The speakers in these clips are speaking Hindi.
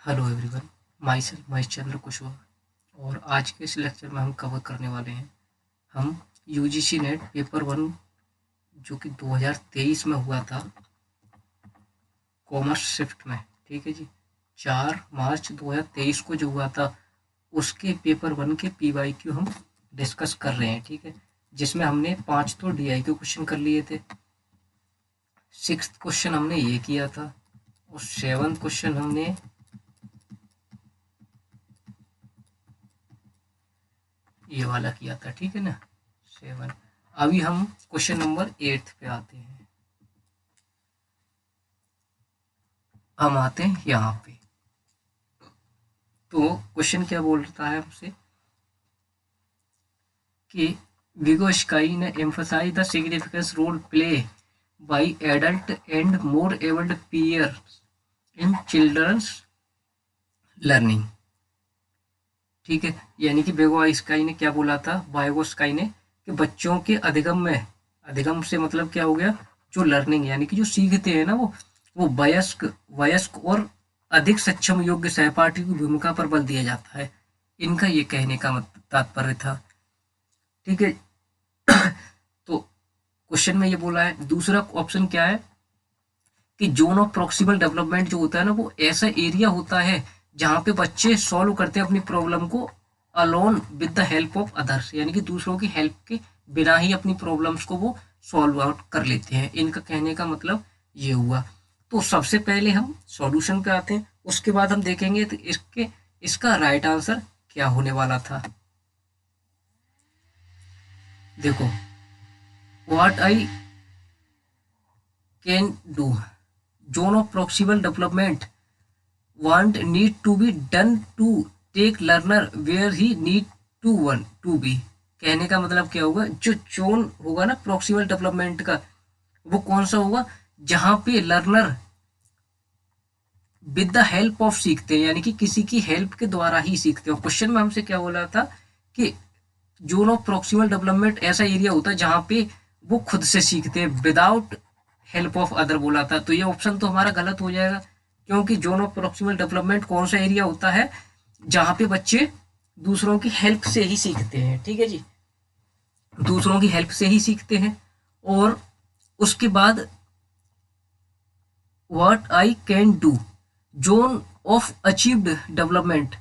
Hello everyone, myself Mahesh Chandra Kushwaha. और आज के इस लेक्चर में हम कवर करने वाले हैं हम यूजीसी नेट पेपर वन, जो कि 2023 में हुआ था, कॉमर्स शिफ्ट में। ठीक है जी, 4 मार्च 2023 को जो हुआ था उसके पेपर वन के PYQ हम डिस्कस कर रहे हैं। ठीक है, जिसमें हमने 5 तो DI के क्वेश्चन कर लिए थे, 6th क्वेश्चन हमने ये किया था और 7th क्वेश्चन हमने ये वाला किया था। ठीक है ना, 7। अभी हम क्वेश्चन नंबर 8 पे आते हैं। हम आते हैं यहाँ पे। तो क्वेश्चन क्या बोलता है हमसे कि Vygotsky ने emphasize the significant role play by adult and more abled peers in children's learning। ठीक है, यानी कि Vygotsky ने क्या बोला था, Vygotsky ने, कि बच्चों के अधिगम से मतलब क्या हो गया, जो लर्निंग यानी कि जो सीखते हैं ना, वो वयस्क वयस्क और अधिक सक्षम योग्य सहपाठी की भूमिका पर बल दिया जाता है। इनका ये कहने का तात्पर्य था। ठीक है, तो क्वेश्चन में ये बोला है। दूसरा ऑप्शन क्या है कि जोन ऑफ प्रॉक्सिमल डेवलपमेंट जो होता है ना, वो ऐसा एरिया होता है जहाँ पे बच्चे सॉल्व करते हैं अपनी प्रॉब्लम को alone with the help of others, यानी कि दूसरों की हेल्प के बिना ही अपनी प्रॉब्लम्स को वो सॉल्व आउट कर लेते हैं। इनका कहने का मतलब ये हुआ। तो सबसे पहले हम सॉल्यूशन पे आते हैं, उसके बाद हम देखेंगे तो इसका राइट आंसर क्या होने वाला था। देखो, what I can do, zone of proximal development want need to be done to take learner where he need to be। कहने का मतलब क्या होगा, जो जोन होगा ना प्रॉक्सिमल डेवलपमेंट का, वो कौन सा होगा जहां पे learner with the help of सीखते हैं, यानी कि किसी की हेल्प के द्वारा ही सीखते हैं। क्वेश्चन में हमसे क्या बोला था कि जोन ऑफ प्रॉक्सिमल डेवलपमेंट ऐसा एरिया होता है जहां पे वो खुद से सीखते हैं विदाउट हेल्प ऑफ अदर बोला था। तो ये ऑप्शन तो हमारा गलत हो जाएगा, क्योंकि जोन ऑफ प्रॉक्सिमल डेवलपमेंट कौन सा एरिया होता है जहां पे बच्चे दूसरों की हेल्प से ही सीखते हैं। ठीक है जी, दूसरों की हेल्प से ही सीखते हैं। और उसके बाद what I can do, zone of achieved development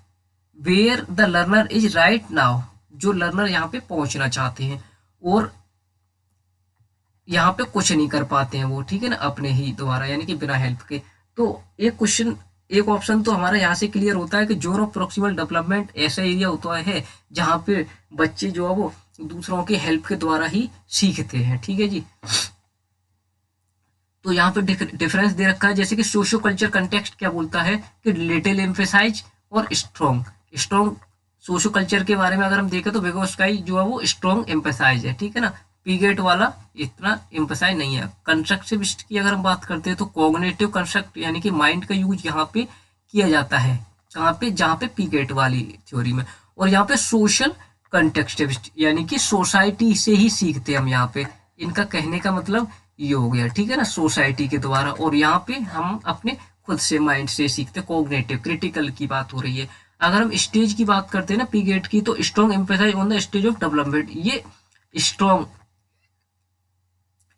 where the learner is right now, जो लर्नर यहाँ पे पहुंचना चाहते हैं और यहाँ पे कुछ नहीं कर पाते हैं वो। ठीक है ना, अपने ही द्वारा, यानी कि बिना हेल्प के। तो एक ऑप्शन तो हमारा यहाँ से क्लियर होता है कि जोन ऑफ प्रॉक्सिमल डेवलपमेंट ऐसा एरिया होता है जहाँ पे बच्चे जो है वो दूसरों के हेल्प के द्वारा ही सीखते हैं। ठीक है जी, तो यहाँ पे डिफरेंस दे रखा है, जैसे कि सोशियो कल्चर कंटेक्स्ट क्या बोलता है कि लिटिल एम्फेसाइज और स्ट्रॉन्ग सोशियो कल्चर के बारे में अगर हम देखें तो Vygotsky जो है वो स्ट्रॉन्ग एम्फेसाइज है। ठीक है ना, पीगेट वाला इतना एम्फेसाइज नहीं है। कंस्ट्रक्टिविस्ट की अगर हम बात करते हैं तो कॉग्निटिव कंस्ट्रक्ट यानी कि माइंड का यूज यहाँ पे किया जाता है, जहाँ पे पीगेट वाली थ्योरी में। और यहाँ पे सोशल कंटेक्स्टिविस्ट यानी कि सोसाइटी से ही सीखते हैं हम यहाँ पे। इनका कहने का मतलब ये हो गया। ठीक है ना, सोसाइटी के द्वारा, और यहाँ पे हम अपने खुद से माइंड से सीखते। कॉग्निटिव क्रिटिकल की बात हो रही है। अगर हम स्टेज की बात करते हैं ना पीगेट की, तो strong emphasize on the stage of development, ये स्ट्रॉन्ग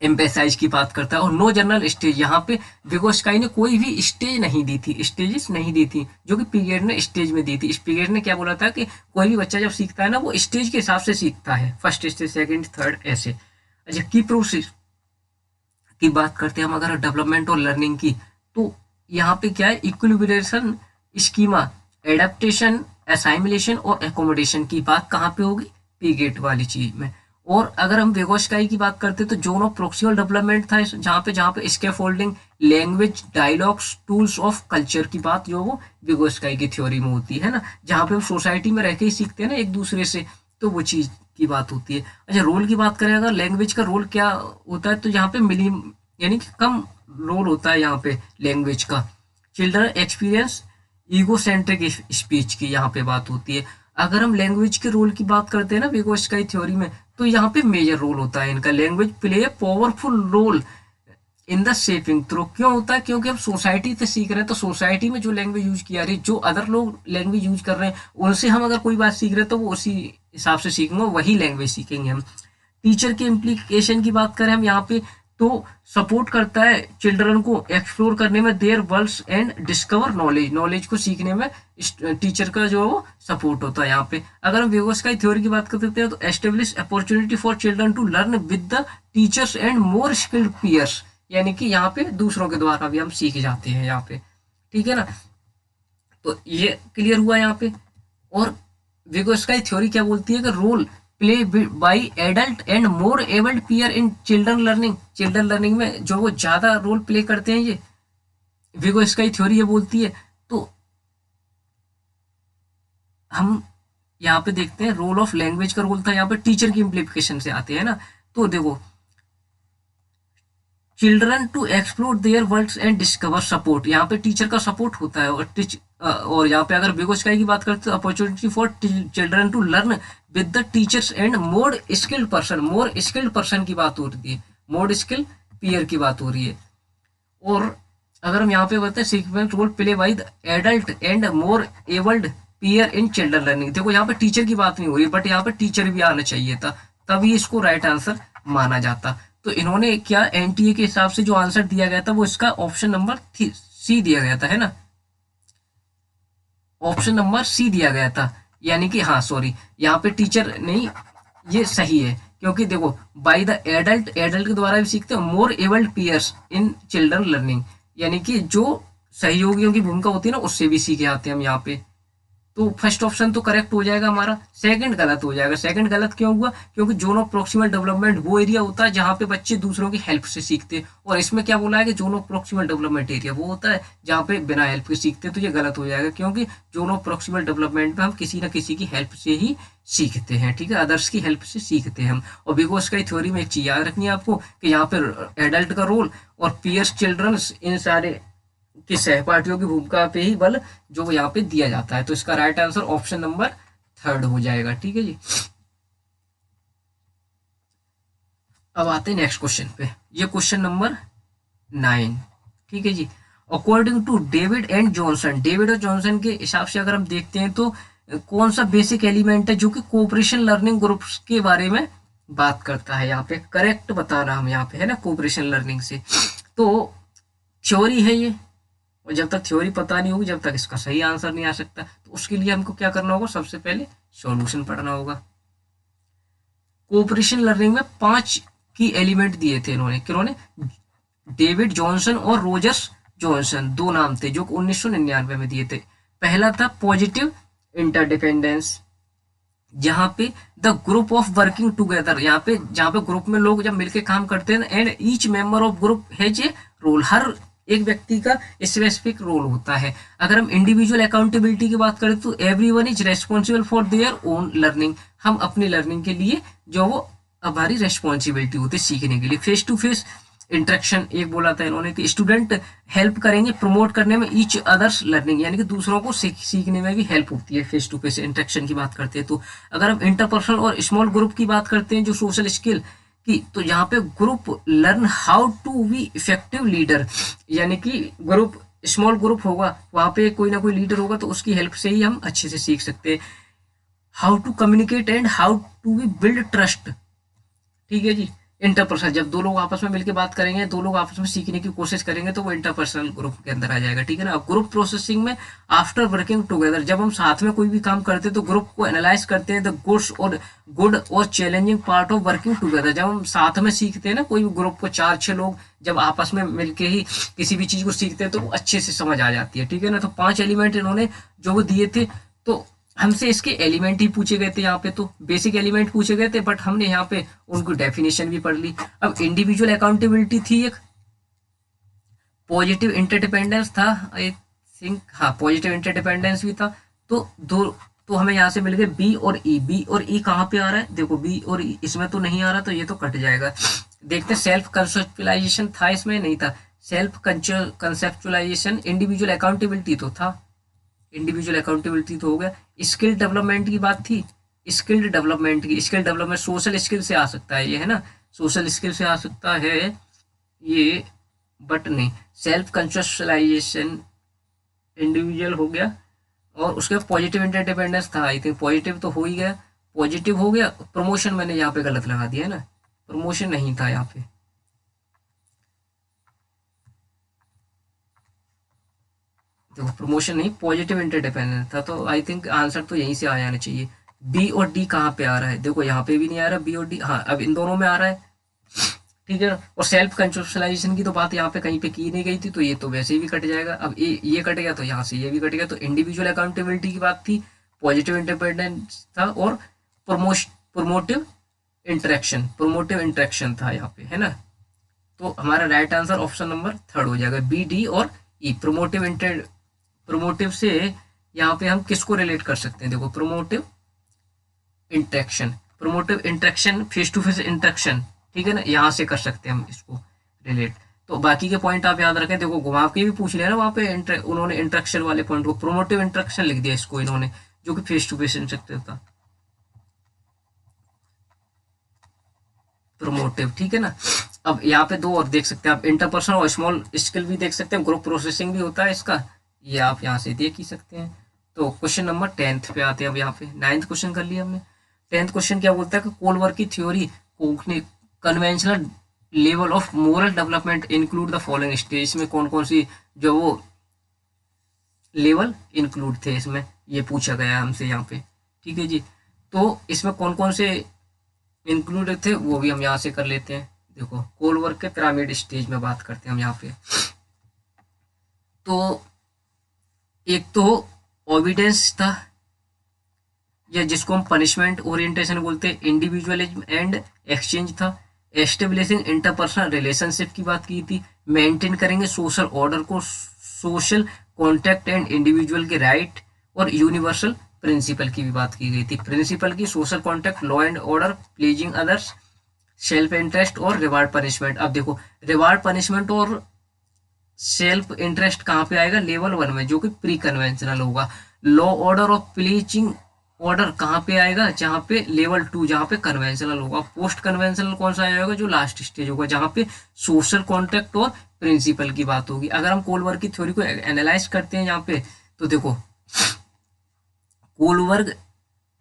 एम्फेसाइज की बात करता है। और नो जनरल स्टेज, यहाँ पे Vygotsky ने कोई भी स्टेज नहीं दी थी, स्टेजेस नहीं दी थी, जो कि पीगेट ने स्टेज में दी थी। पीगेट ने क्या बोला था कि कोई भी बच्चा जब सीखता है ना, वो स्टेज के हिसाब से सीखता है, फर्स्ट स्टेज, सेकंड, थर्ड, ऐसे। अच्छा, की प्रोसेस की बात करते हैं हम अगर डेवलपमेंट और लर्निंग की, तो यहाँ पे क्या है, इक्विलिब्रेशन, स्कीमा, एडेप्टेशन, असाइमिलेशन और एकोमोडेशन की बात कहाँ पे होगी, पीगेट वाली चीज में। और अगर हम Vygotsky की बात करते हैं तो जोन ऑफ प्रॉक्सिमल डेवलपमेंट था जहाँ पे scaffolding, language, dialogues, tools of culture की बात जो वो Vygotsky की थ्योरी में होती है ना, जहाँ पे हम सोसाइटी में रह के ही सीखते हैं ना एक दूसरे से, तो वो चीज की बात होती है। अच्छा, रोल की बात करें अगर, लैंग्वेज का रोल क्या होता है, तो यहाँ पे यानी कि कम रोल होता है यहाँ पे लैंग्वेज का। Children experience ego centric speech की यहाँ पे बात होती है। अगर हम लैंग्वेज के रोल की बात करते हैं ना Vygotsky थ्योरी में, तो यहाँ पे मेजर रोल होता है इनका। Language play a powerful role in the shaping through. क्यों होता है? क्योंकि हम सोसाइटी से सीख रहे हैं, तो सोसाइटी में जो लैंग्वेज यूज किया रही, जो अदर लोग लैंग्वेज यूज कर रहे हैं, उनसे हम अगर कोई बात सीख रहे हैं तो वो उसी हिसाब से सीखेंगे, वही लैंग्वेज सीखेंगे हम। टीचर के इम्प्लीकेशन की बात करें हम यहाँ पे, तो सपोर्ट करता है चिल्ड्रन को एक्सप्लोर करने में their worlds and discover knowledge, knowledge को सीखने में टीचर का जो सपोर्ट होता है यहाँ पे। अगर हम व्यवस्था थ्योरी की बात करते हैं तो establish opportunity for children to learn with the teachers and more skilled peers, यानी कि यहाँ पे दूसरों के द्वारा भी हम सीख जाते हैं यहाँ पे, ठीक है ना। तो ये क्लियर हुआ यहाँ पे। और विगोस्काई थ्योरी क्या बोलती है कि role play by adult and more abled peer in children learning, children learning में जो वो ज्यादा रोल प्ले करते हैं, ये विगोस्काई थ्योरी ये बोलती है। तो हम यहाँ पे देखते हैं रोल ऑफ लैंग्वेज का रोल था, यहाँ पे टीचर की इम्प्लीकेशन से आते हैं ना। तो देखो children to explore their worlds and discover support, यहाँ पे टीचर का सपोर्ट होता है। और यहाँ पे अगर विगोस्काई की बात करते हैं opportunity for children to learn with the teachers and more skilled person, more skilled person की बात हो रही है, मोर स्किल्ड पीयर की बात हो रही है। और अगर हम यहाँ पे बताते हैं sequence role play by the adult and more abled peer in children learning, देखो यहाँ पे टीचर की बात नहीं हो रही, बट यहाँ पे टीचर भी आना चाहिए था, तभी इसको राइट आंसर माना जाता। तो इन्होंने क्या एनटीए के हिसाब से जो आंसर दिया गया था वो इसका ऑप्शन नंबर सी दिया गया था, है ना, ऑप्शन नंबर सी दिया गया था। यानी कि हाँ सॉरी, यहाँ पे टीचर नहीं, ये सही है, क्योंकि देखो बाय द एडल्ट, एडल्ट के द्वारा भी सीखते हैं, more abled peers in children learning, यानी कि जो सहयोगियों की भूमिका होती है ना, उससे भी सीखे आते हैं हम यहाँ पे। तो फर्स्ट ऑप्शन तो करेक्ट हो जाएगा हमारा, सेकंड गलत हो जाएगा। सेकंड गलत क्यों हुआ? क्योंकि जोन ऑफ प्रॉक्सिमल डेवलपमेंट वो एरिया होता है जहाँ पे बच्चे दूसरों की हेल्प से सीखते हैं, और इसमें क्या बोला है कि zone of proximal development area वो होता है जहाँ पे बिना हेल्प के सीखते हैं। तो ये गलत हो जाएगा, क्योंकि जोन ऑफ प्रॉक्सिमल डेवलपमेंट में हम किसी न किसी की हेल्प से ही सीखते हैं, ठीक है, अदर्स की हेल्प से सीखते हैं हम। और विगोस्काई थ्योरी में एक चीज याद रखनी है आपको कि यहाँ पे एडल्ट का रोल और पीयर्स, चिल्ड्रंस, इन सारे कि सहपाठियों की भूमिका पे ही बल जो यहाँ पे दिया जाता है। तो इसका right answer option number third हो जाएगा, ठीक है जी। अब आते हैं नेक्स्ट क्वेश्चन पे, ये क्वेश्चन नंबर 9, ठीक है जी। According to David and Johnson, David और जॉनसन के हिसाब से अगर हम देखते हैं तो कौन सा बेसिक एलिमेंट है जो कि कोऑपरेशन लर्निंग ग्रुप्स के बारे में बात करता है, यहाँ पे करेक्ट बताना हम यहाँ पे, है ना, कोऑपरेशन लर्निंग से। तो थ्योरी है ये, और जब तक थ्योरी पता नहीं होगी जब तक इसका सही आंसर नहीं आ सकता। तो उसके लिए हमको क्या करना होगा? सबसे पहले सॉल्यूशन पढ़ना होगा। कोऑपरेशन लर्निंग में 5 की एलिमेंट दिए थे इन्होंने, किन्होंने? डेविड जॉनसन और रोजर्स जॉनसन, दो नाम थे जो 1999 में दिए थे। पहला था पॉजिटिव इंटरडिपेंडेंस, जहाँ पे the group of working together, यहाँ पे जहाँ पे ग्रुप में लोग जब मिलके काम करते हैं, and each member of group has a role, हर एक व्यक्ति का स्पेसिफिक रोल होता है। अगर हम इंडिविजुअल अकाउंटेबिलिटी की बात करें तो everyone is responsible for their own learning, हम अपनी लर्निंग के लिए जो वो हमारी रेस्पॉन्सिबिलिटी होती है सीखने के लिए। फेस टू फेस इंटरेक्शन एक बोला था इन्होंने कि स्टूडेंट हेल्प करेंगे प्रमोट करने में ईच अदर्स लर्निंग, यानी कि दूसरों को सीखने में भी हेल्प होती है फेस टू फेस इंटरेक्शन की बात करते हैं तो। अगर हम इंटरपर्सनल और स्मॉल ग्रुप की बात करते हैं जो सोशल स्किल की, तो यहाँ पे group learn how to be effective leader, यानी कि ग्रुप, स्मॉल ग्रुप होगा वहाँ पे कोई ना कोई लीडर होगा तो उसकी हेल्प से ही हम अच्छे से सीख सकते हैं। How to communicate and how to be build trust, ठीक है जी। इंटरपर्सनल, जब दो लोग आपस में मिलकर बात करेंगे, दो लोग आपस में सीखने की कोशिश करेंगे तो वो इंटरपर्सनल ग्रुप के अंदर आ जाएगा, ठीक है ना। ग्रुप प्रोसेसिंग में आफ्टर वर्किंग टुगेदर, जब हम साथ में कोई भी काम करते हैं तो ग्रुप को एनालाइज करते हैं, द गुड और challenging part of working together, जब हम साथ में सीखते हैं ना, कोई भी ग्रुप को 4-6 लोग जब आपस में मिलके ही किसी भी चीज को सीखते हैं तो वो अच्छे से समझ आ जाती है, ठीक है ना। तो 5 एलिमेंट इन्होंने जो वो दिए थे, तो हमसे इसके एलिमेंट ही पूछे गए थे, यहाँ पे तो बेसिक एलिमेंट पूछे गए थे, बट हमने यहाँ पे उनको डेफिनेशन भी पढ़ ली। अब इंडिविजुअल अकाउंटेबिलिटी थी, एक पॉजिटिव इंटरडिपेंडेंस था, आई थिंक, हाँ पॉजिटिव इंटरडिपेंडेंस भी था। तो दो, तो हमें यहाँ से मिल गए बी और ई। बी और ई कहाँ पे आ रहा है? देखो बी और ई इसमें तो नहीं आ रहा, तो ये तो कट जाएगा। देखते सेल्फ कंसेप्चुलाइजेशन था, इसमें नहीं था। सेल्फ कंसेप्चुलाइजेशन, इंडिविजुअल अकाउंटेबिलिटी तो था, इंडिविजुअल अकाउंटेबिलिटी तो हो गया। स्किल डेवलपमेंट की बात थी, स्किल डेवलपमेंट की, स्किल डेवलपमेंट सोशल स्किल से आ सकता है ये, है ना, सोशल स्किल से आ सकता है ये। बट नहीं, सेल्फ कंट्रोलाइजेशन इंडिविजुअल हो गया, और उसके पॉजिटिव इंटरडिपेंडेंस था, आई थिंक पॉजिटिव तो हो ही गया, पॉजिटिव हो गया। प्रमोशन मैंने यहाँ पे गलत लगा दिया है ना, प्रमोशन नहीं था यहाँ पे, देखो प्रमोशन नहीं, पॉजिटिव इंटरडिपेंडेंस था, तो आई थिंक आंसर तो यहीं से आ जाना चाहिए। बी और डी कहाँ पे आ रहा है, देखो यहाँ पे भी नहीं आ रहा बी और डी, हाँ अब इन दोनों में आ रहा है, ठीक है। और सेल्फ कंट्रोलाइजेशन की तो बात यहाँ पे कहीं पे की नहीं गई थी, तो ये तो वैसे ही भी कट जाएगा। अब ये कट गया तो यहाँ से ये भी कट गया, तो इंडिविजुअल अकाउंटेबिलिटी की बात थी, पॉजिटिव इंडिपेंडेंस था, और प्रोमोटिव इंटरेक्शन था यहाँ पे, है ना। तो हमारा right answer option number third हो जाएगा, बी डी और ई। प्रोमोटिव से यहाँ पे हम किसको रिलेट कर सकते हैं, देखो promotive interaction face to face interaction, ठीक है ना, यहाँ से कर सकते हैं हम इसको रिलेट। तो बाकी के पॉइंट आप याद रखें, देखो घुमा के भी पूछ लिया ना वहाँ पे, उन्होंने इंटरेक्शन वाले पॉइंट को प्रोमोटिव इंटरेक्शन लिख दिया इसको इन्होंने, जो कि फेस टू फेस इंटरेक्शन था, प्रोमोटिव, ठीक है ना। अब यहाँ पे दो और देख सकते हैं आप, इंटरपर्सनल और स्मॉल स्किल भी देख सकते हैं, ग्रुप प्रोसेसिंग भी होता है इसका, ये आप यहाँ से देख ही सकते हैं। तो क्वेश्चन नंबर 10th पे आते हैं। अब यहाँ पे 9th क्वेश्चन कर लिया हमने। 10th क्वेश्चन क्या बोलता है कि कोलवर की theory conventional level of moral development include the following stage, इसमें कौन कौन सी जो वो लेवल इंक्लूड थे, इसमें ये पूछा गया हमसे यहाँ पे, ठीक है जी। तो इसमें कौन कौन से इंक्लूड थे वो भी हम यहाँ से कर लेते हैं। देखो कोलवर के पिरामिड स्टेज में बात करते हैं हम यहाँ पे। तो एक तो ओबिडेंस था, या जिसको हम पनिशमेंट ओरिएंटेशन बोलते हैं, इंडिविजुअलिज्म एंड एक्सचेंज था, एस्टेब्लिशिंग इंटरपर्सनल रिलेशनशिप की बात की थी, मेंटेन करेंगे सोशल ऑर्डर को, सोशल कॉन्टैक्ट एंड इंडिविजुअल के राइट, और यूनिवर्सल प्रिंसिपल की भी बात की गई थी। प्रिंसिपल की social contact, law and order, pleasing others, self interest और रिवार्ड पनिशमेंट। अब देखो रिवार्ड पनिशमेंट और सेल्फ इंटरेस्ट कहाँ पे आएगा, लेवल 1 में, जो कि प्री कन्वेंशनल होगा। लॉ ऑर्डर और प्लीजिंग ऑर्डर कहाँ पे आएगा, जहाँ पे लेवल 2, जहाँ पे कन्वेंशनल होगा। पोस्ट कन्वेंशनल कौन सा आएगा, जो लास्ट स्टेज होगा, जहाँ पे सोशल कॉन्टैक्ट और प्रिंसिपल की बात होगी। अगर हम कोलवर्ग की थ्योरी को एनालाइज करते हैं यहाँ पे, तो देखो Kohlberg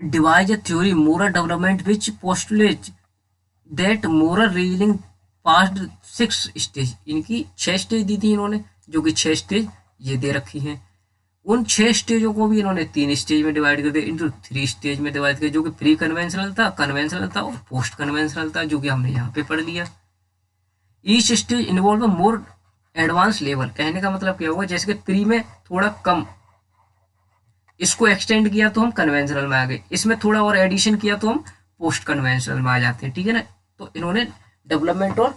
devise a theory moral development which postulate that moral reasoning past 6 stage, इनकी 6 स्टेज दी थी इन्होंने, जो कि 6 स्टेज ये दे रखी हैं। उन 6 स्टेजों को भी इन्होंने 3 स्टेज में डिवाइड कर दिया, इंटू 3 स्टेज में डिवाइड किया, जो कि प्री कन्वेंशनल था, कन्वेंशनल था और पोस्ट कन्वेंशनल था, जो कि हमने यहाँ पे पढ़ लिया। Each stage involve more advance level, कहने का मतलब क्या होगा, जैसे कि प्री में थोड़ा कम, इसको एक्सटेंड किया तो हम कन्वेंशनल में आ गए, इसमें थोड़ा और एडिशन किया तो हम पोस्ट कन्वेंशनल में आ जाते हैं, ठीक है ना। तो इन्होंने डेवलपमेंट और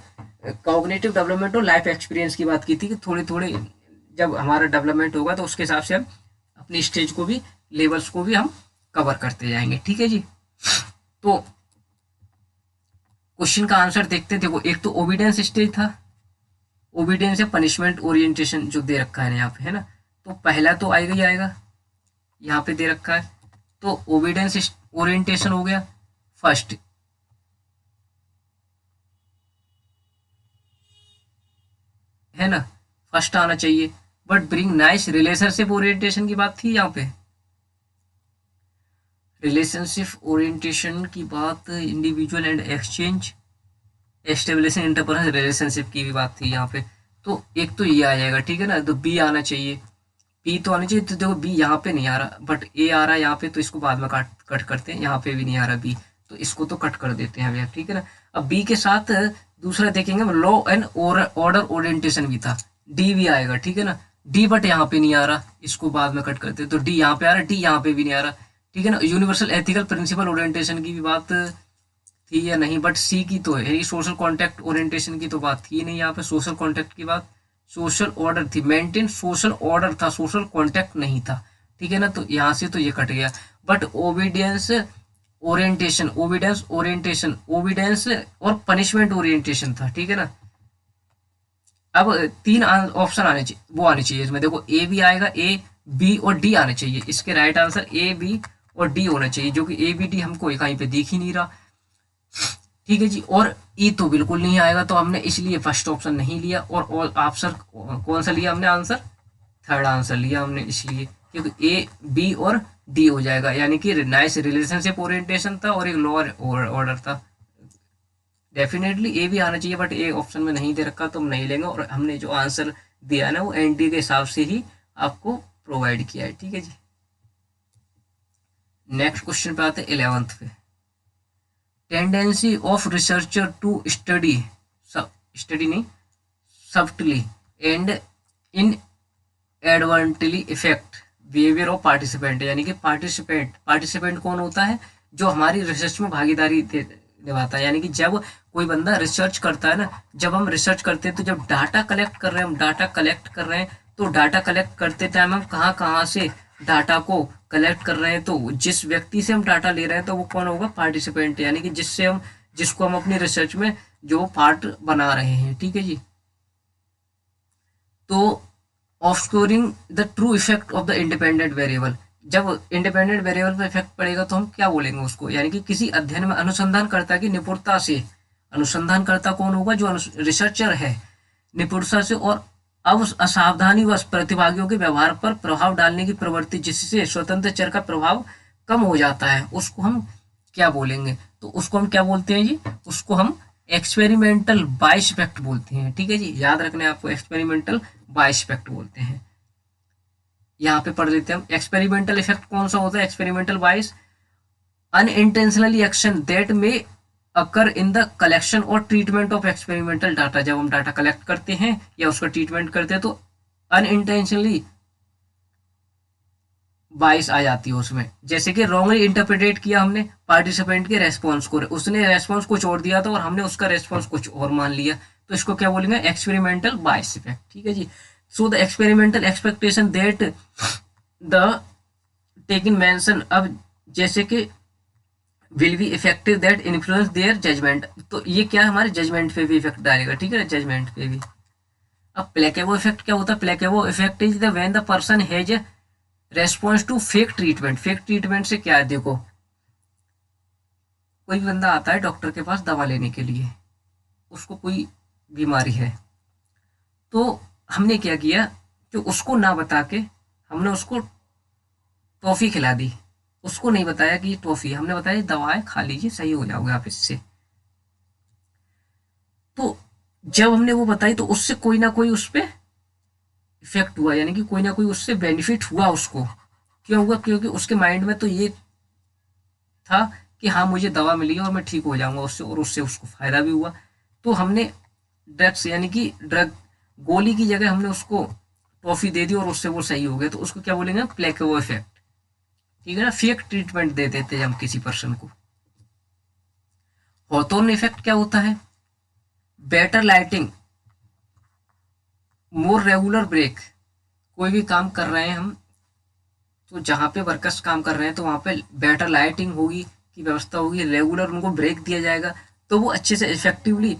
कॉग्निटिव डेवलपमेंट और लाइफ एक्सपीरियंस की बात की थी, कि थोड़े थोड़े जब हमारा डेवलपमेंट होगा तो उसके हिसाब से हम अपनी स्टेज को भी, लेवल्स को भी हम कवर करते जाएंगे, ठीक है जी। तो क्वेश्चन का आंसर देखते हैं। देखो एक तो ओबीडियंस स्टेज था, ओबीडियंस या पनिशमेंट ओरिएंटेशन जो दे रखा है यहाँ पे, है ना। तो पहला तो आएगा ही आएगा, यहाँ पे दे रखा है, तो ओबीडियंस ओरिएंटेशन हो गया फर्स्ट, है ना, फर्स्ट आना चाहिए। But bring nice relationship orientation की बात थी यहाँ पे, रिलेशनशिप ओरिएंटेशन की बात, individual and exchange, establishing interpersonal relationship की भी बात थी यहाँ पे। तो एक तो ये आ जाएगा, ठीक है ना। तो बी आना चाहिए, बी तो आना चाहिए। तो देखो बी यहाँ पे नहीं आ रहा, बट ए आ रहा है यहाँ पे, तो इसको बाद में कट करते हैं। यहाँ पे भी नहीं आ रहा बी, तो इसको तो कट कर देते हैं भैया, ठीक है ना। अब बी के साथ दूसरा देखेंगे, लॉ एंड ऑर्डर ओरिएंटेशन भी था, डी भी आएगा, ठीक है ना। डी बट यहाँ पे नहीं आ रहा, इसको बाद में कट करते हैं। तो डी यहाँ पे आ रहा है, डी यहाँ पे भी नहीं आ रहा, ठीक है ना। यूनिवर्सल एथिकल प्रिंसिपल ओरिएंटेशन की भी बात थी या नहीं, बट सी की तो है, सोशल कॉन्टैक्ट ओरिएंटेशन की तो बात थी नहीं यहाँ पे, सोशल कॉन्टैक्ट की बात, सोशल ऑर्डर थी, मेंटेन सोशल ऑर्डर था, सोशल कॉन्टैक्ट नहीं था, ठीक है ना। तो यहाँ से तो ये कट गया। बट ओबीडियंस ओरिएंटेशन, ओबीडियंस और पनिशमेंट ओरिएंटेशन था, ठीक है ना। अब 3 ऑप्शन आने चाहिए, वो आने चाहिए इसमें। देखो ए भी आएगा, ए बी और डी आने चाहिए, इसके राइट आंसर ए बी और डी होना चाहिए, जो कि ए बी डी हमको कहीं पे दिख ही नहीं रहा, ठीक है जी। और ई तो बिल्कुल नहीं आएगा, तो हमने इसलिए फर्स्ट ऑप्शन नहीं लिया। और ऑप्शन कौन सा लिया हमने आंसर? थर्ड आंसर लिया हमने, इसलिए क्योंकि ए बी और डी हो जाएगा, यानी कि नाइस रिलेशनशिप ओरिएंटेशन था और एक लोअर ऑर्डर था। डेफिनेटली ए भी आना चाहिए, बट ए ऑप्शन में नहीं दे रखा तो हम नहीं लेंगे, और हमने जो आंसर दिया है ना वो एनटी के हिसाब से ही आपको प्रोवाइड किया है। ठीक है जी। नेक्स्ट क्वेश्चन पे आते हैं 11th पे। Tendency of researcher to study, study नहीं, subtly and inadvertently effect behaviour of participant, यानी कि पार्टिसिपेंट कौन होता है? जो हमारी रिसर्च में भागीदारी निभाता है। यानी कि जब कोई बंदा रिसर्च करता है ना, जब हम रिसर्च करते हैं तो जब डाटा कलेक्ट कर रहे हैं, हम डाटा कलेक्ट कर रहे हैं, तो डाटा कलेक्ट करते टाइम हम कहाँ कहाँ से डाटा को कलेक्ट कर रहे हैं, तो जिस व्यक्ति से हम डाटा ले रहे हैं तो वो कौन होगा? पार्टिसिपेंट, यानी कि जिसको हम अपनी रिसर्च में जो पार्ट बना रहे हैं। ठीक है जी। तो of scoring the true effect of the independent variable, जब इंडिपेंडेंट वेरिएबल पर इफेक्ट पड़ेगा तो हम क्या बोलेंगे उसको? यानी कि किसी अध्ययन में अनुसंधानकर्ता की निपुणता से, अनुसंधानकर्ता कौन होगा? जो रिसर्चर है, निपुणता से और अब असावधानीवश प्रतिभागियों के व्यवहार पर प्रभाव डालने की प्रवृत्ति, जिससे स्वतंत्र चर का प्रभाव कम हो जाता है, उसको हम क्या बोलेंगे? तो उसको हम क्या बोलते हैं जी? उसको हम एक्सपेरिमेंटल बायस इफेक्ट बोलते हैं। ठीक है जी, याद रखने आपको, एक्सपेरिमेंटल बायस इफेक्ट बोलते हैं। यहाँ पे पढ़ लेते हैं हम। एक्सपेरिमेंटल इफेक्ट कौन सा होता है? Experimental bias unintentionally action that में अकर इन द कलेक्शन और ट्रीटमेंट ऑफ एक्सपेरिमेंटल डाटा, जब हम डाटा कलेक्ट करते हैं या उसका ट्रीटमेंट करते हैं तो अनइंटेंशनली बाइस आ जाती है उसमें। जैसे कि रॉन्गली इंटरप्रिटेट किया हमने पार्टिसिपेंट के रेस्पॉन्स को, उसने रेस्पॉन्स कुछ और दिया था और हमने उसका रेस्पॉन्स कुछ और मान लिया, तो इसको क्या बोलेंगे? एक्सपेरिमेंटल बाइस इफेक्ट। ठीक है जी। So the experimental expectation that the taken mention, अब जैसे कि will be effective that influence their judgement, तो ये क्या है? हमारे जजमेंट पे भी इफेक्ट डालेगा। ठीक है, जजमेंट पे भी। अब प्लेकेबो इफेक्ट क्या होता है? Placebo effect is the when the person has response to fake treatment. Fake treatment से क्या है? देखो, कोई बंदा आता है डॉक्टर के पास दवा लेने के लिए, उसको कोई बीमारी है, तो हमने क्या किया कि उसको ना बता के हमने उसको टॉफी खिला दी। उसको नहीं बताया कि ये टॉफी, हमने बताया दवाएं खा लीजिए सही हो जाओगे आप इससे। तो जब हमने वो बताई तो उससे कोई ना कोई उस पर इफेक्ट हुआ, यानी कि कोई ना कोई उससे बेनिफिट हुआ उसको। क्यों हुआ? क्योंकि उसके माइंड में तो ये था कि हाँ मुझे दवा मिली और मैं ठीक हो जाऊंगा उससे, और उससे उसको फायदा भी हुआ। तो हमने ड्रग्स, यानी कि ड्रग गोली की जगह हमने उसको टॉफी दे दी और उससे वो सही हो गया, तो उसको क्या बोलेंगे? प्लेकेबो इफेक्ट। ठीक है ना, फेक ट्रीटमेंट दे देते हैं हम किसी पर्सन को। हॉथॉर्न इफेक्ट क्या होता है? Better lighting, more regular break, कोई भी काम कर रहे हैं हम, तो जहाँ पे वर्कर्स काम कर रहे हैं तो वहाँ पे बेटर लाइटिंग होगी की व्यवस्था होगी, रेगुलर उनको ब्रेक दिया जाएगा, तो वो अच्छे से इफेक्टिवली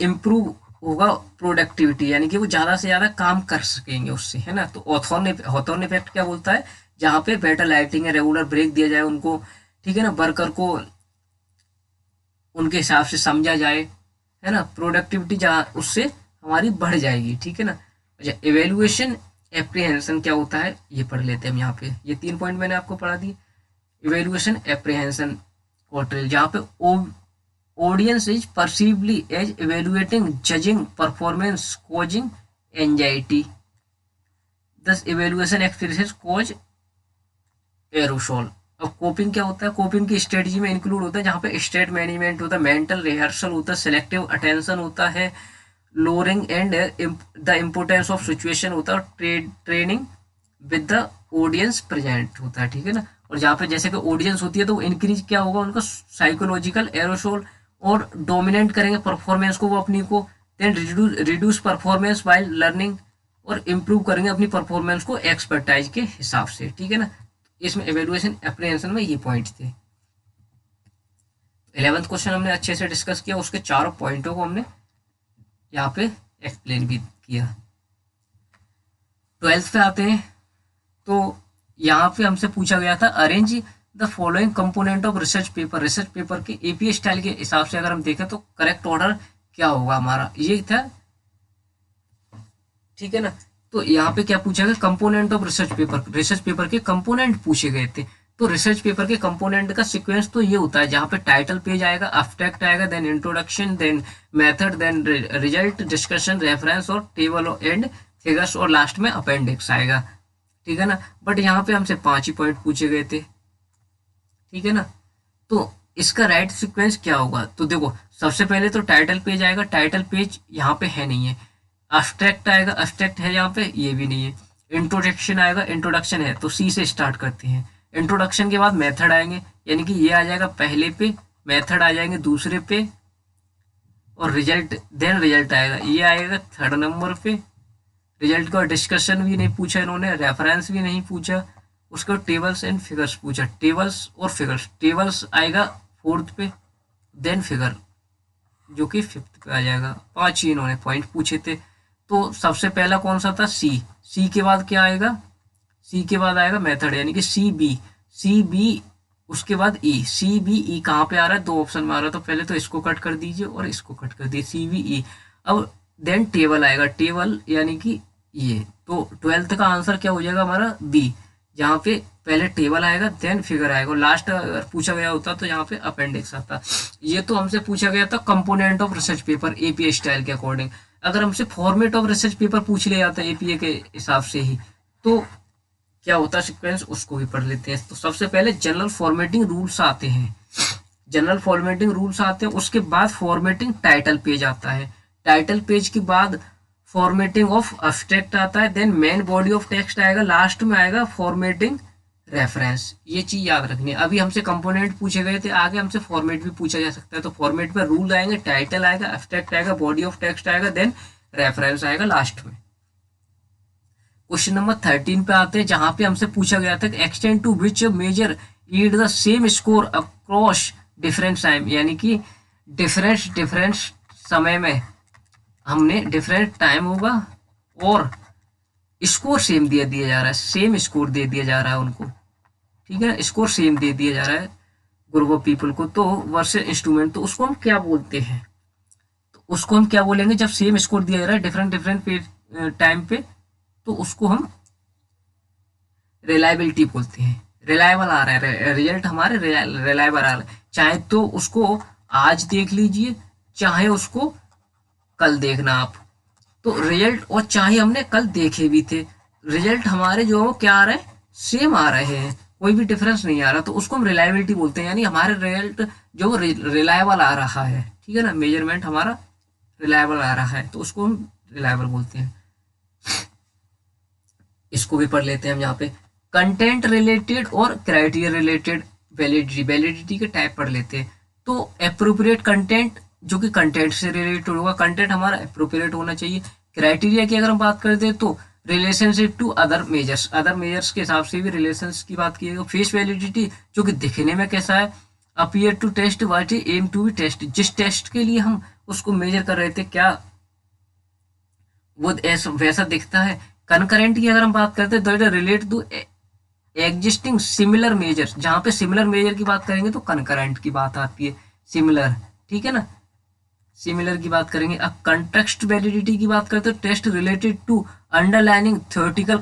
इम्प्रूव होगा प्रोडक्टिविटी, यानी कि वो ज़्यादा से ज़्यादा काम कर सकेंगे उससे, है ना। तो हॉथॉर्न इफेक्ट क्या बोलता है? जहाँ पे बेटर लाइटिंग है, रेगुलर ब्रेक दिया जाए उनको, ठीक है ना, वर्कर को उनके हिसाब से समझा जाए, है ना, प्रोडक्टिविटी जहाँ उससे हमारी बढ़ जाएगी। ठीक है ना। अच्छा, इवेल्युएशन एप्रीहेंशन क्या होता है ये पढ़ लेते हैं हम यहाँ पे। ये 3 पॉइंट मैंने आपको पढ़ा दिए। इवेल्युएशन एप्रीहेंशन क्वार्टरली, जहाँ पे audience is perceivedly as evaluating judging performance causing anxiety, thus evaluation experience cause arousal. अब कोपिंग क्या होता है? कोपिंग की स्ट्रेटजी में इंक्लूड होता है जहाँ पे स्टेट मैनेजमेंट होता है, मेंटल रिहर्सल होता है, सेलेक्टिव अटेंशन होता है, lowering and the importance of situation होता है, training with the audience present होता है। ठीक है ना। और जहाँ पे जैसे कि ऑडियंस होती है तो इंक्रीज क्या होगा उनका? साइकोलॉजिकल एरोसोल, और डोमिनेट करेंगे परफॉर्मेंस को वो अपनी को, then reduce performance while learning, और इम्प्रूव करेंगे अपनी परफॉर्मेंस को एक्सपर्टाइज के हिसाब से। ठीक है ना। इसमें एवेल्युएशन एप्रीहेंशन में ये पॉइंट थे। 11th क्वेश्चन हमने अच्छे से डिस्कस किया, उसके चारों पॉइंटों को हमने यहाँ पे एक्सप्लेन भी किया। 12th पे आते हैं, तो यहाँ पे हमसे पूछा गया था arrange the following component of research paper के एपीए स्टाइल के हिसाब से अगर हम देखें तो करेक्ट ऑर्डर क्या होगा हमारा, ये था, ठीक है ना। तो यहाँ पे क्या पूछा गया, कंपोनेंट ऑफ रिसर्च पेपर के कंपोनेंट पूछे गए थे। तो रिसर्च पेपर के कंपोनेंट का सीक्वेंस तो ये होता है, जहाँ पे टाइटल पेज आएगा, अब्स्ट्रैक्ट आएगा, then introduction, then method, then result, discussion, reference और टेबल एंड फिगर्स, और लास्ट में अपेंडिक्स आएगा, ठीक है ना। बट यहाँ पे हमसे 5 ही पॉइंट पूछे गए थे, ठीक है ना। तो इसका राइट सीक्वेंस क्या होगा, तो देखो सबसे पहले तो टाइटल पेज आएगा, टाइटल पेज यहाँ पे है नहीं है। अब्स्ट्रैक्ट आएगा, अब्स्ट्रैक्ट है यहाँ पे, ये भी नहीं है। इंट्रोडक्शन आएगा, इंट्रोडक्शन है, तो सी से स्टार्ट करते हैं। इंट्रोडक्शन के बाद मेथड आएंगे, यानी कि ये आ जाएगा पहले पे, मेथड आ जाएंगे दूसरे पे, और रिजल्ट, देन रिजल्ट आएगा, ये आएगा थर्ड नंबर पे। रिजल्ट का डिस्कशन भी नहीं पूछा इन्होंने, रेफरेंस भी नहीं पूछा, उसको टेबल्स एंड फिगर्स पूछा, टेबल्स और फिगर्स। टेबल्स आएगा फोर्थ पे, देन फिगर जो कि फिफ्थ पे आ जाएगा। 5 ही इन्होंने पॉइंट पूछे थे। तो सबसे पहला कौन सा था, सी के बाद क्या आएगा, सी के बाद आएगा मेथड, यानी कि सी बी, उसके बाद ई, सी बी ई कहाँ पे आ रहा है, 2 ऑप्शन में आ रहा है, तो पहले तो इसको कट कर दीजिए और इसको कट कर दीजिए, सी बी ई। अब देन टेबल आएगा, टेबल यानी कि ये, तो 12th का आंसर क्या हो जाएगा हमारा, बी, जहाँ पे पहले टेबल आएगा देन फिगर आएगा, और लास्ट अगर पूछा गया होता तो यहाँ पे अपेंडिक्स आता। ये तो हमसे पूछा गया था component of research paper APA style के अकॉर्डिंग। अगर हमसे फॉर्मेट ऑफ रिसर्च पेपर पूछ लिया जाता है एपीए के हिसाब से ही, तो क्या होता है सीक्वेंस, उसको भी पढ़ लेते हैं। तो सबसे पहले जनरल फॉर्मेटिंग रूल्स आते हैं, जनरल फॉर्मेटिंग रूल्स आते हैं, उसके बाद फॉर्मेटिंग टाइटल पेज आता है, टाइटल पेज के बाद फॉर्मेटिंग ऑफ अब्स्ट्रैक्ट आता है, then main body of text आएगा, लास्ट में आएगा फॉर्मेटिंग रेफरेंस। ये चीज याद रखनी है। अभी हमसे कंपोनेंट पूछे गए थे, आगे हमसे फॉर्मेट भी पूछा जा सकता है। तो फॉर्मेट में रूल आएंगे, टाइटल आएगा, अब्स्ट्रैक्ट आएगा, बॉडी ऑफ टेक्स्ट आएगा, देन रेफरेंस आएगा लास्ट में। क्वेश्चन नंबर 13 पे आते हैं, जहां पे हमसे पूछा गया था extent to which measured the same score across different time, यानी कि डिफरेंट समय में हमने डिफरेंट टाइम होगा और स्कोर सेम दिया जा रहा है, सेम स्कोर दे दिया जा रहा है उनको, ठीक है ना, स्कोर सेम दे दिया जा रहा है ग्रुप ऑफ पीपल को। तो वर्सेस इंस्ट्रूमेंट, तो उसको हम क्या बोलते हैं, तो उसको हम क्या बोलेंगे, जब सेम स्कोर दिया जा रहा है डिफरेंट टाइम पे, तो उसको हम रिलायबिलिटी बोलते हैं। रिलायबल आ रहा है रिजल्ट हमारे, रिलायबल आ रहा है, चाहे तो उसको आज देख लीजिए, चाहे उसको कल देखना आप। तो रिजल्ट, और चाहे हमने कल देखे भी थे, रिजल्ट हमारे जो क्या आ रहे हैं, सेम आ रहे हैं, कोई भी डिफरेंस नहीं आ रहा, तो उसको हम रिलायबिलिटी बोलते हैं, यानी हमारे रिजल्ट जो रिलायबल आ रहा है, ठीक है ना, मेजरमेंट हमारा रिलायबल आ रहा है, तो उसको हम रिलायबल बोलते हैं। इसको भी पढ़ लेते हैं हम यहाँ पे, कंटेंट रिलेटेड और क्राइटेरिया रिलेटेड वैलिडिटी के टाइप पढ़ लेते हैं। तो एप्रोप्रिएट कंटेंट, जो कि कंटेंट से रिलेटेड होगा, कंटेंट हमारा एप्रोप्रिएट होना चाहिए। क्राइटेरिया की अगर हम बात करते हैं तो रिलेशनशिप टू अदर मेजर्स के हिसाब से भी रिलेशंस की बात की है। फेस वैलिडिटी, जो कि दिखने में कैसा है, appear to test what is aim to be test, जिस टेस्ट के लिए हम उसको मेजर कर रहे थे क्या वो ऐसा वैसा दिखता है। कनकरेंट की अगर हम बात करते हैं तो it relate to existing similar measure, जहाँ पे सिमिलर मेजर की बात करेंगे तो कनकरेंट की बात आती है, सिमिलर, ठीक है ना, सिमिलर की बात करेंगे। अब कंटेक्स्ट वैलिडिटी की बात करते हैं, test related to underlining theoretical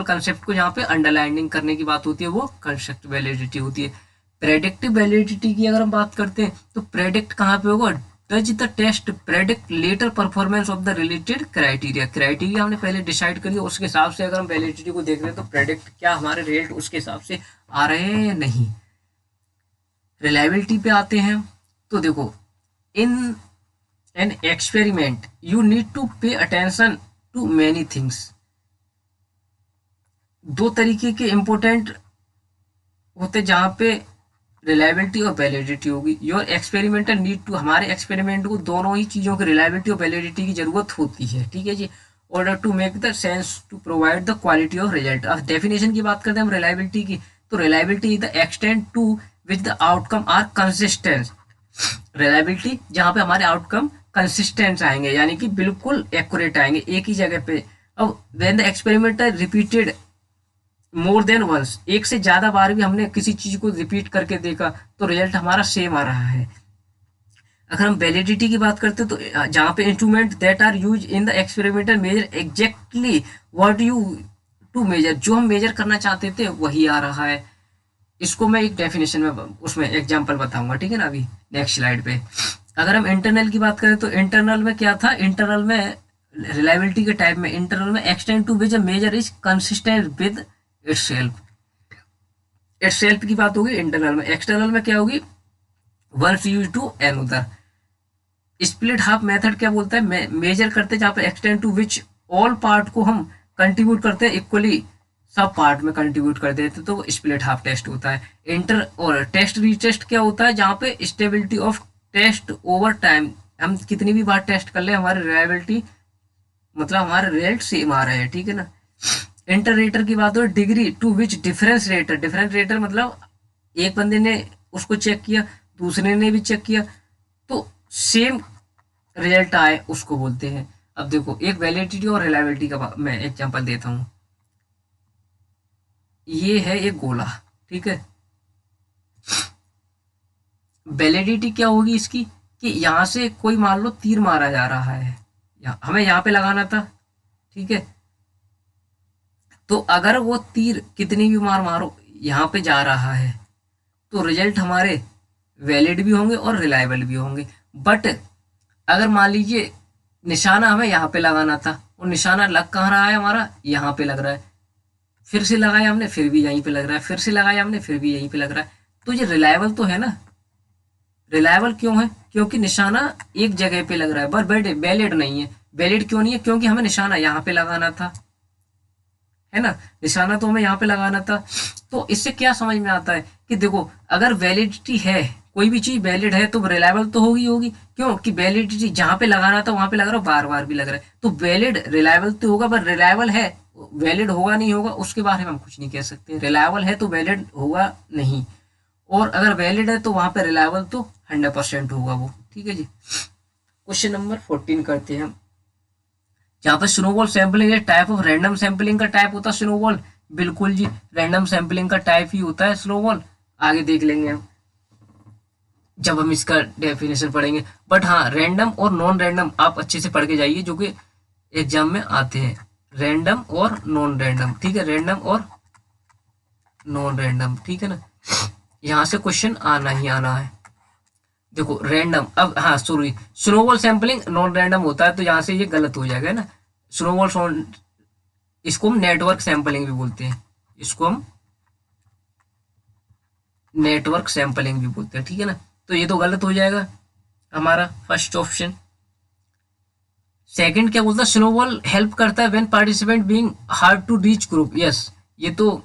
concept को जहाँ पे अंडरलाइनिंग करने की बात होती है वो कंसेप्ट वैलिडिटी होती है। प्रेडिक्टिव वैलिडिटी की अगर हम बात करते हैं तो प्रेडिक्ट कहाँ पे होगा, does the test predict later performance of the related criteria हमने पहले डिसाइड कर लिया, उसके हिसाब से अगर हम वैलिडिटी को देख रहे हैं तो प्रेडिक्ट क्या हमारे रिजल्ट उसके हिसाब से आ रहे हैं या नहीं। रिलायबिलिटी पे आते हैं, तो देखो in an experiment you need to pay attention to many things. 2 तरीके के इम्पोर्टेंट होते जहाँ पे रिलायबिलिटी और वैलिडिटी होगी। योर एक्सपेरिमेंटल नीड टू, हमारे एक्सपेरिमेंट को दोनों ही चीज़ों की रिलायबिलिटी और वैलिडिटी की जरूरत होती है, ठीक है जी। Order to make the sense to provide the quality of result. अब डेफिनेशन की बात करते हैं हम रिलायबिलिटी की, तो reliability is the extent to which the outcome are consistent. Reliability जहाँ पे हमारे आउटकम कंसिस्टेंट आएंगे, यानी कि बिल्कुल एक्यूरेट आएंगे एक ही जगह पे। अब when the experiment repeated more than once, एक से ज्यादा बार भी हमने किसी चीज को रिपीट करके देखा तो रिजल्ट हमारा सेम आ रहा है। अगर हम वैलिडिटी की बात करते हैं तो जहाँ पे instrument that are use in the experimental measure exactly what you to measure, जो हम मेजर करना चाहते थे वही आ रहा है। इसको मैं एक डेफिनेशन में उसमें एग्जांपल बताऊंगा, ठीक है ना, अभी नेक्स्ट स्लाइड पे। अगर हम इंटरनल की बात करें तो इंटरनल में क्या था, इंटरनल में रिलायबिलिटी के टाइप में इंटरनल में extend to which measure is consistent with itself, itself की बात होगी इंटरनल में। एक्सटर्नल में क्या होगी, once use to another. Split half method क्या बोलता है, मेजर करते जहाँ पे extend to which all part को हम कंट्रीब्यूट करते हैं इक्वली, सब पार्ट में कंट्रीब्यूट कर देते तो स्प्लिट हाफ टेस्ट होता है। इंटर और टेस्ट रीटेस्ट क्या होता है, जहाँ पे stability of test over time, हम कितनी भी बार टेस्ट कर ले हमारी रिलायबिलिटी मतलब हमारे रिजल्ट सेम आ रहे हैं, ठीक है ना। इंटर रेटर की बात हो, degree to which difference rater, difference rater मतलब एक बंदे ने उसको चेक किया दूसरे ने भी चेक किया तो सेम रिजल्ट आए उसको बोलते हैं। अब देखो एक वैलिडिटी और रिलायबिलिटी का मैं एग्जांपल देता हूँ। ये है एक गोला, ठीक है। वैलिडिटी क्या होगी इसकी कि यहाँ से कोई मान लो तीर मारा जा रहा है, हमें यहाँ पे लगाना था, ठीक है। तो अगर वो तीर कितनी भी मार मारो यहाँ पे जा रहा है तो रिजल्ट हमारे वैलिड भी होंगे और रिलायबल भी होंगे। बट अगर मान लीजिए निशाना हमें यहाँ पे लगाना था और निशाना लग कहाँ रहा है, हमारा यहाँ पे लग रहा है, फिर से लगाया हमने फिर भी यहीं पे लग रहा है, फिर से लगाया हमने फिर भी यहीं पे लग रहा है, तो ये रिलायबल तो है ना। रिलायबल क्यों है, क्योंकि निशाना एक जगह पे लग रहा है, बट वैलिड नहीं है। वैलिड क्यों नहीं है, क्योंकि हमें निशाना यहाँ पे लगाना था, है ना, निशाना तो हमें यहाँ पे लगाना था। तो इससे क्या समझ में आता है कि देखो अगर वैलिडिटी है, कोई भी चीज वैलिड है तो रिलायबल तो होगी होगी, क्यों कि वैलिडिटी जहाँ पे लगाना था वहां पे लग रहा है, बार बार भी लग रहा है, तो वैलिड रिलायबल तो होगा, पर रिलायबल है वैलिड होगा नहीं होगा उसके बारे में हम कुछ नहीं कह सकते। रिलायबल है तो वैलिड होगा नहीं, और अगर वैलिड है तो वहां पे रिलायबल तो 100% होगा वो, ठीक है जी। क्वेश्चन नंबर 14 करते हैं हम, जहाँ पर स्नोबॉल सैंपलिंग एक टाइप ऑफ रैंडम सैंपलिंग का टाइप होता है स्नोबॉल, बिल्कुल जी रैंडम सैंपलिंग का टाइप ही होता है स्नोबॉल, आगे देख लेंगे हम जब हम इसका डेफिनेशन पढ़ेंगे। बट हाँ रैंडम और नॉन रैंडम आप अच्छे से पढ़ के जाइए जो कि एग्जाम में आते हैं, रैंडम और नॉन रैंडम, ठीक है, रैंडम और नॉन रैंडम, ठीक है ना, यहाँ से क्वेश्चन आना ही आना है। देखो रैंडम, अब हाँ sorry snowball sampling non random होता है तो यहाँ से ये गलत हो जाएगा ना, स्नोबॉल इसको हम नेटवर्क सैंपलिंग भी बोलते हैं, इसको हम नेटवर्क सैंपलिंग भी बोलते हैं, ठीक है ना, तो ये तो गलत हो जाएगा हमारा फर्स्ट ऑप्शन। सेकंड क्या बोलता है, स्नोबॉल हेल्प करता है when participant being hard to reach group, yes ये तो